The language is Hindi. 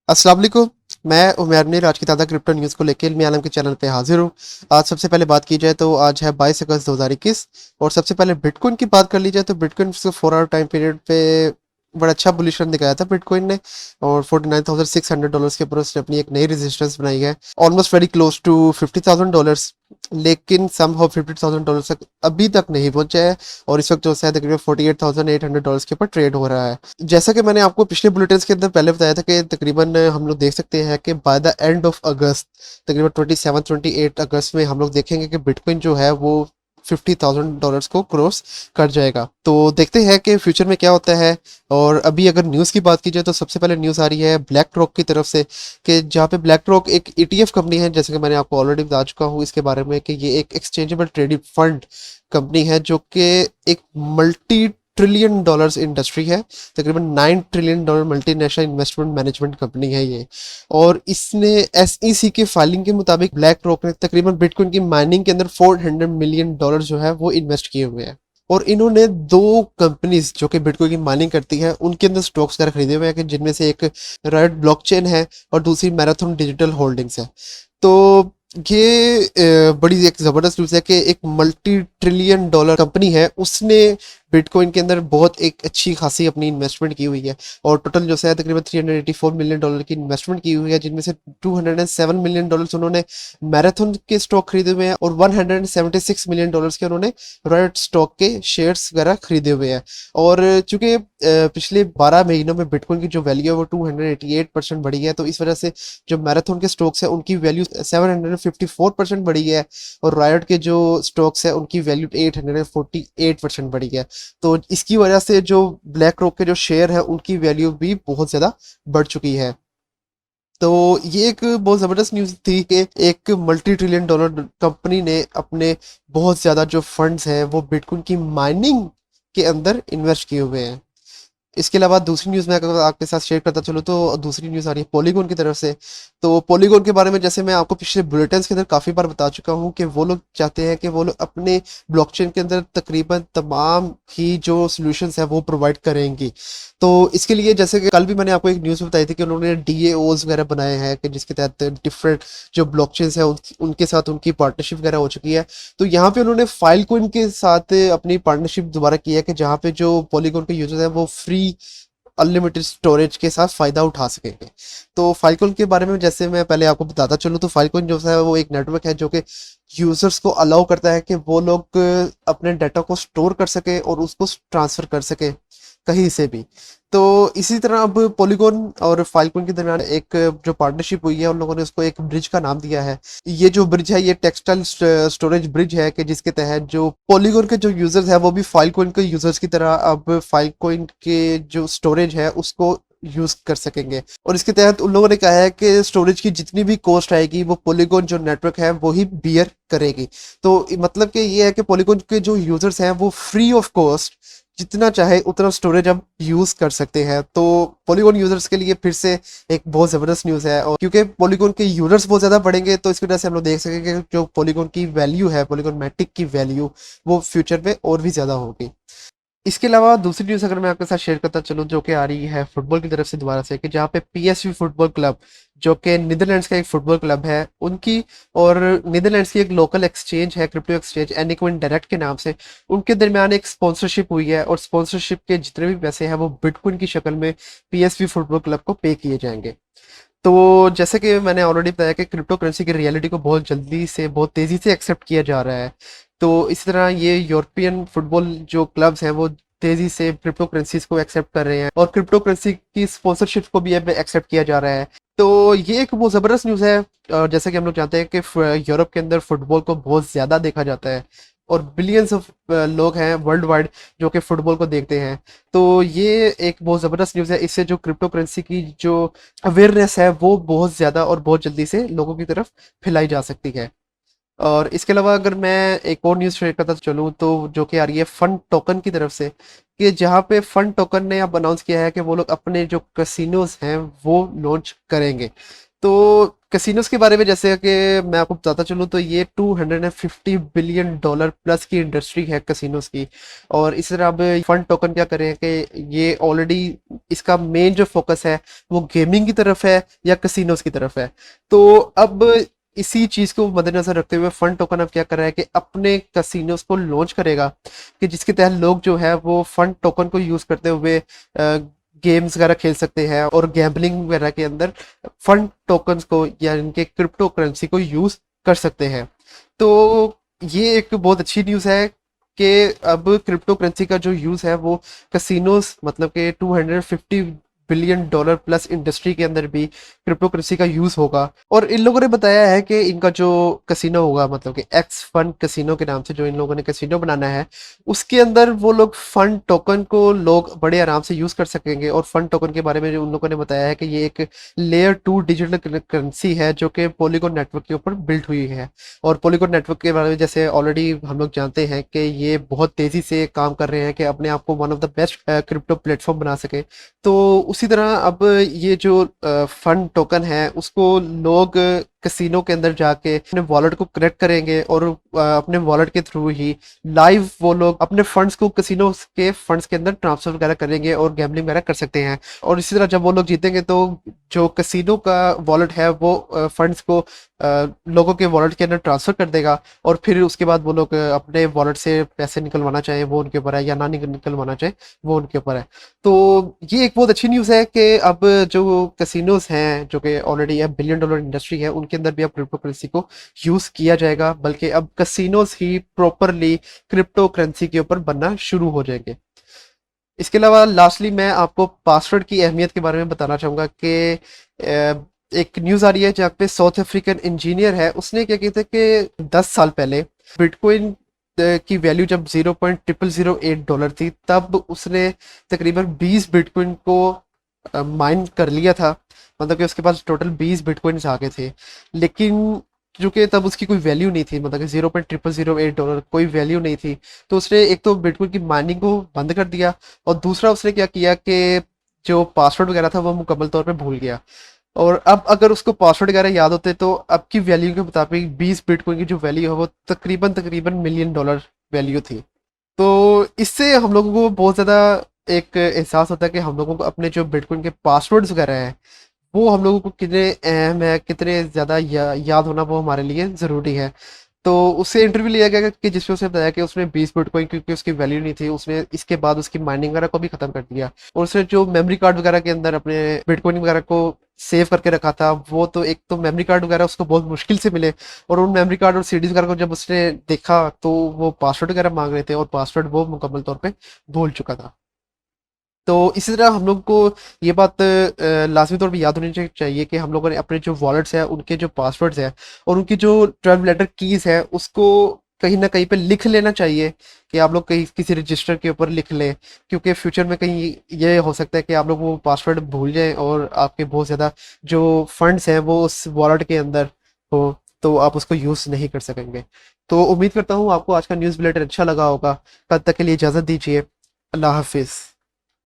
अस्सलाम वालेकुम। मैं उमर ने आज की ताज़ा क्रिप्टो न्यूज़ को लेकर इल्मी आलम के चैनल पे हाजिर हूँ। आज सबसे पहले बात की जाए तो आज है 22 अगस्त 2021 और सबसे पहले बिटकॉइन की बात कर ली जाए तो बिटकॉइन से 4 आवर टाइम पीरियड पे बड़ा अच्छा बुलिश रन दिखाया था बिटकॉइन ने और $49,600 के ऊपर उसने अपनी एक नई रेजिस्टेंस बनाई है, ऑलमोस्ट वेरी क्लोज टू $50,000। लेकिन समहाउ $50,000 तक अभी तक नहीं पहुंचा है और इस वक्त जो है तकरीबन $48,800 के ऊपर ट्रेड हो रहा है। जैसा कि मैंने आपको पिछले बुलेटिन के अंदर पहले बताया था कि तकरीबन हम लोग देख सकते हैं कि बाय द एंड ऑफ अगस्त, तकरीबन 27-28 अगस्त में हम लोग देखेंगे कि बिटकॉइन जो है वो $50,000 को क्रॉस कर जाएगा। तो देखते हैं कि फ्यूचर में क्या होता है। और अभी अगर न्यूज़ की बात की जाए तो सबसे पहले न्यूज़ आ रही है ब्लैक रॉक की तरफ से कि जहाँ पे ब्लैक रॉक एक ETF कंपनी है, जैसे कि मैंने आपको ऑलरेडी बता चुका हूँ इसके बारे में कि ये एक एक्सचेंजेबल ट्रेडिंग फंड कंपनी है जो कि एक मल्टी ट्रिलियन डॉलर्स इंडस्ट्री है। तकरीबन $9 trillion multinational investment management company है ये। और इसने SEC के फाइलिंग के मुताबिक ब्लैक रॉक ने तकरीबन बिटकॉइन की माइनिंग के अंदर $400 मिलियन जो है वो इन्वेस्ट किए हुए हैं। और इन्होंने दो कंपनीज जो कि बिटकॉइन की माइनिंग करती हैं उनके अंदर स्टॉक्स वगैरह खरीदे हुए हैं कि जिनमें से एक राइट ब्लॉकचेन है और दूसरी मैराथन डिजिटल होल्डिंग्स है। तो ये बड़ी एक ज़बरदस्त न्यूज़ है कि एक मल्टी ट्रिलियन डॉलर कंपनी है उसने बिटकॉइन के अंदर बहुत एक अच्छी खासी अपनी इन्वेस्टमेंट की हुई है। और टोटल जो है तकरीबन $384 मिलियन की इन्वेस्टमेंट की हुई है, जिनमें से $207 मिलियन उन्होंने मैराथन के स्टॉक खरीदे हुए हैं और $176 मिलियन के उन्होंने रॉयट स्टॉक के शेयर्स वगैरह खरीदे हुए हैं। और चूंकि पिछले 12 महीनों में बिटकॉइन की जो वैल्यू है वो 288% बढ़ी है, तो इस वजह से जो मैराथन के स्टॉक्स है उनकी वैल्यू 754% बढ़ी है और रायट के जो स्टॉक्स है उनकी वैल्यू 848% बढ़ी है। तो इसकी वजह से जो ब्लैक रॉक के जो शेयर है उनकी वैल्यू भी बहुत ज़्यादा बढ़ चुकी है। तो ये एक बहुत ज़बरदस्त न्यूज़ थी कि एक मल्टी ट्रिलियन डॉलर कंपनी ने अपने बहुत ज़्यादा जो फंड्स हैं वो बिटकॉइन की माइनिंग के अंदर इन्वेस्ट किए हुए हैं। इसके अलावा दूसरी न्यूज़ मैं अगर आपके साथ शेयर करता चलूँ तो दूसरी न्यूज़ आ रही है पॉलीगॉन की तरफ से। तो पॉलीगॉन के बारे में जैसे मैं आपको पिछले बुलेटिन्स के अंदर काफ़ी बार बता चुका हूँ कि वो लोग चाहते हैं कि वो लोग अपने ब्लॉकचेन के अंदर तकरीबन तमाम ही जो सॉल्यूशंस है वो प्रोवाइड करेंगी। तो इसके लिए जैसे कि कल भी मैंने आपको एक न्यूज़ बताई थी कि उन्होंने DAOs वगैरह बनाए हैं कि जिसके तहत डिफरेंट जो ब्लॉकचेन्स है उनके साथ उनकी पार्टनरशिप वगैरह हो चुकी है। तो यहाँ पे उन्होंने फाइलकोइन के साथ अपनी पार्टनरशिप दोबारा की है कि जहाँ पे जो पॉलीगॉन के यूजर्स हैं वो फ्री अनलिमिटेड स्टोरेज के साथ फ़ायदा उठा सकेंगे। तो फाइलकोइन के बारे में जैसे मैं पहले आपको बताता चलूँ तो फाइलकोइन जो है वो एक नेटवर्क है जो कि यूजर्स को अलाउ करता है कि वो लोग अपने डाटा को स्टोर कर सके और उसको ट्रांसफ़र कर सके कहीं से भी। तो इसी तरह अब पॉलीगॉन और फाइलकोइन के दरमियान एक जो पार्टनरशिप हुई है उन लोगों ने उसको एक ब्रिज का नाम दिया है। ये जो ब्रिज है ये टेक्सटाइल स्टोरेज ब्रिज है कि जिसके तहत जो पॉलीगॉन के जो यूजर्स है वो भी फाइलकोइन के यूजर्स की तरह अब फाइलकोइन के जो स्टोरेज है उसको यूज कर सकेंगे। और इसके तहत उन लोगों ने कहा है कि स्टोरेज की जितनी भी कॉस्ट आएगी वो पॉलीगॉन जो नेटवर्क है वो ही बियर करेगी। तो मतलब कि ये है कि पॉलीगॉन के जो यूजर्स हैं वो फ्री ऑफ कॉस्ट जितना चाहे उतना स्टोरेज अब यूज कर सकते हैं। तो पॉलीगॉन यूजर्स के लिए फिर से एक बहुत ज़बरदस्त न्यूज़ है और क्योंकि पॉलीगॉन के यूजर्स बहुत ज़्यादा बढ़ेंगे तो इसकी वजह से हम लोग देख सकेंगे कि जो पॉलीगॉन की वैल्यू है, पॉलीगॉन मैटिक की वैल्यू वो फ्यूचर में और भी ज़्यादा होगी। इसके अलावा दूसरी न्यूज़ अगर मैं आपके साथ शेयर करता चलूँ जो कि आ रही है फुटबॉल की तरफ से दोबारा से कि जहाँ पे PSV फुटबॉल क्लब जो कि नीदरलैंड्स का एक फुटबॉल क्लब है उनकी और नीदरलैंड्स की एक लोकल एक्सचेंज है, क्रिप्टो एक्सचेंज एनिक्विन डायरेक्ट के नाम से, उनके दरमियान एक स्पॉन्सरशिप हुई है और स्पॉन्सरशिप के जितने भी पैसे हैं वो बिटकॉइन की शक्ल में PSV फुटबॉल क्लब को पे किए जाएंगे। तो जैसे कि मैंने ऑलरेडी बताया कि क्रिप्टो करेंसी की रियलिटी को बहुत जल्दी से बहुत तेज़ी से एक्सेप्ट किया जा रहा है। तो इसी तरह ये यूरोपियन फुटबॉल जो क्लब्स हैं वो तेज़ी से क्रिप्टो करेंसीज को एक्सेप्ट कर रहे हैं और क्रिप्टो करेंसी की स्पॉन्सरशिप को भी अब एक्सेप्ट किया जा रहा है। तो ये एक बहुत ज़बरदस्त न्यूज़ है। और जैसे कि हम लोग जानते हैं कि यूरोप के अंदर फुटबॉल को बहुत ज़्यादा देखा जाता है और बिलियंस ऑफ लोग हैं वर्ल्ड वाइड जो कि फुटबॉल को देखते हैं। तो ये एक बहुत ज़बरदस्त न्यूज़ है। इससे जो क्रिप्टो करेंसी की जो अवेयरनेस है वो बहुत ज़्यादा और बहुत जल्दी से लोगों की तरफ फैलाई जा सकती है। और इसके अलावा अगर मैं एक और न्यूज़ शेयर करता चलूँ तो जो कि आ रही है फंड टोकन की तरफ से कि जहाँ पे फंड टोकन ने अब अनाउंस किया है कि वो लोग अपने जो कैसीनोज हैं वो लॉन्च करेंगे। तो कैसीनोस के बारे में जैसे कि मैं आपको बताता चलूँ तो ये $250 बिलियन प्लस की इंडस्ट्री है कैसीनोस की। और इस तरह अब फंड टोकन क्या करें कि ये ऑलरेडी इसका मेन जो फोकस है वो गेमिंग की तरफ है या कैसीनोस की तरफ है। तो अब इसी चीज को मद्देनजर रखते हुए फंड टोकन अब क्या कर रहा है कि अपने कैसीनोस को लॉन्च करेगा, कि जिसके तहत लोग जो है वो फंड टोकन को यूज करते हुए गेम्स वगैरह खेल सकते हैं और गैम्बलिंग वगैरह के अंदर फंड टोकन्स को या इनके क्रिप्टो करेंसी को यूज कर सकते हैं। तो ये एक बहुत अच्छी न्यूज़ है कि अब क्रिप्टो करेंसी का जो यूज़ है वो कैसीनोस मतलब कि $250 बिलियन प्लस इंडस्ट्री के अंदर भी क्रिप्टो करेंसी का यूज़ होगा। और इन लोगों ने बताया है कि इनका जो कैसीनो होगा मतलब कि एक्स फंड कैसीनो के नाम से जो इन लोगों ने कैसीनो बनाना है, उसके अंदर वो लोग फंड टोकन को लोग बड़े आराम से यूज़ कर सकेंगे। और फंड टोकन के बारे में जो उन लोगों ने बताया है कि ये एक लेयर 2 डिजिटल करेंसी है जो कि पॉलीगॉन नेटवर्क के ऊपर बिल्ट हुई है। और पॉलीगॉन नेटवर्क के बारे में जैसे ऑलरेडी हम लोग जानते हैं कि ये बहुत तेज़ी से काम कर रहे हैं कि अपने आप को one of the best crypto platform बना सके। तो उसी तरह अब ये जो फंड टोकन है उसको लोग कैसीनो के अंदर जाके अपने वॉलेट को कनेक्ट करेंगे और अपने वॉलेट के थ्रू ही लाइव वो लोग अपने फंड्स को कैसीनो के फंड्स के अंदर ट्रांसफर वगैरह करेंगे और गैम्बलिंग वगैरह कर सकते हैं। और इसी तरह जब वो लोग जीतेंगे तो जो कैसीनो का वॉलेट है वो फंड्स को लोगों के वॉलेट के अंदर ट्रांसफर कर देगा। और फिर उसके बाद वो लोग अपने वॉलेट से पैसे निकलवाना चाहें वो उनके ऊपर है, या ना निकलवाना चाहें वो उनके ऊपर है। तो ये एक बहुत अच्छी न्यूज़ है कि अब जो कैसीनोज हैं जो कि ऑलरेडी अब $1 बिलियन इंडस्ट्री है उनके अंदर भी अब क्रिप्टो करेंसी को यूज़ किया जाएगा, बल्कि अब कैसीनोज ही प्रॉपरली क्रिप्टो करेंसी के ऊपर बनना शुरू हो जाएंगे। इसके अलावा लास्टली मैं आपको पासवर्ड की अहमियत के बारे में बताना चाहूँगा कि एक न्यूज़ आ रही है जहाँ पे साउथ अफ्रीकन इंजीनियर है, उसने क्या किया था कि 10 साल पहले बिटकॉइन की वैल्यू जब $0.0008 थी तब उसने तकरीबन 20 बिटकॉइन को माइन कर लिया था। मतलब कि उसके पास टोटल 20 बिटकॉइंस आ गए थे। लेकिन चूंकि तब उसकी कोई वैल्यू नहीं थी, मतलब कि $0.0008 कोई वैल्यू नहीं थी, तो उसने एक तो बिटकॉइन की माइनिंग को बंद कर दिया और दूसरा उसने क्या किया कि जो पासवर्ड वगैरह था वो मुकम्मल तौर पे भूल गया। और अब अगर उसको पासवर्ड वगैरह याद होते तो अब की वैल्यू के मुताबिक 20 बिटकॉइन की जो वैल्यू है वो तकरीबन तकरीबन $1 मिलियन वैल्यू थी। तो इससे हम लोगों को बहुत ज़्यादा एक एहसास होता है कि हम लोगों को अपने जो बिटकॉइन के पासवर्ड्स वगैरह हैं वो हम लोगों को कितने अहम है, कितने ज़्यादा याद होना वो हमारे लिए ज़रूरी है। तो उससे इंटरव्यू लिया गया कि जिसमें उसने बताया कि उसने 20 बिटकॉइन क्योंकि उसकी वैल्यू नहीं थी उसने इसके बाद उसकी माइनिंग वगैरह को भी ख़त्म कर दिया। और उसने जो मेमोरी कार्ड वगैरह के अंदर अपने बिटकॉइन वगैरह को सेव करके रखा था, वो तो एक तो मेमोरी कार्ड वगैरह उसको बहुत मुश्किल से मिले। और उन मेमोरी कार्ड और सीडीज वगैरह को जब उसने देखा तो वो पासवर्ड वगैरह मांग रहे थे और पासवर्ड वो मुकम्मल तौर पे भूल चुका था। तो इसी तरह हम लोग को ये बात लाजमी तौर पे याद होनी चाहिए कि हम लोगों ने अपने जो वॉलेट्स हैं उनके जो पासवर्ड्स हैं और उनकी जो 12 लेटर कीज है उसको कहीं ना कहीं पे लिख लेना चाहिए, कि आप लोग कहीं किसी रजिस्टर के ऊपर लिख लें। क्योंकि फ्यूचर में कहीं ये हो सकता है कि आप लोग वो पासवर्ड भूल जाएं और आपके बहुत ज़्यादा जो फंड्स हैं वो उस वॉलेट के अंदर हो, तो आप उसको यूज़ नहीं कर सकेंगे। तो उम्मीद करता हूँ आपको आज का न्यूज़ बुलेटिन अच्छा लगा होगा। तब तक के लिए इजाज़त दीजिए। अल्लाह हाफिज़।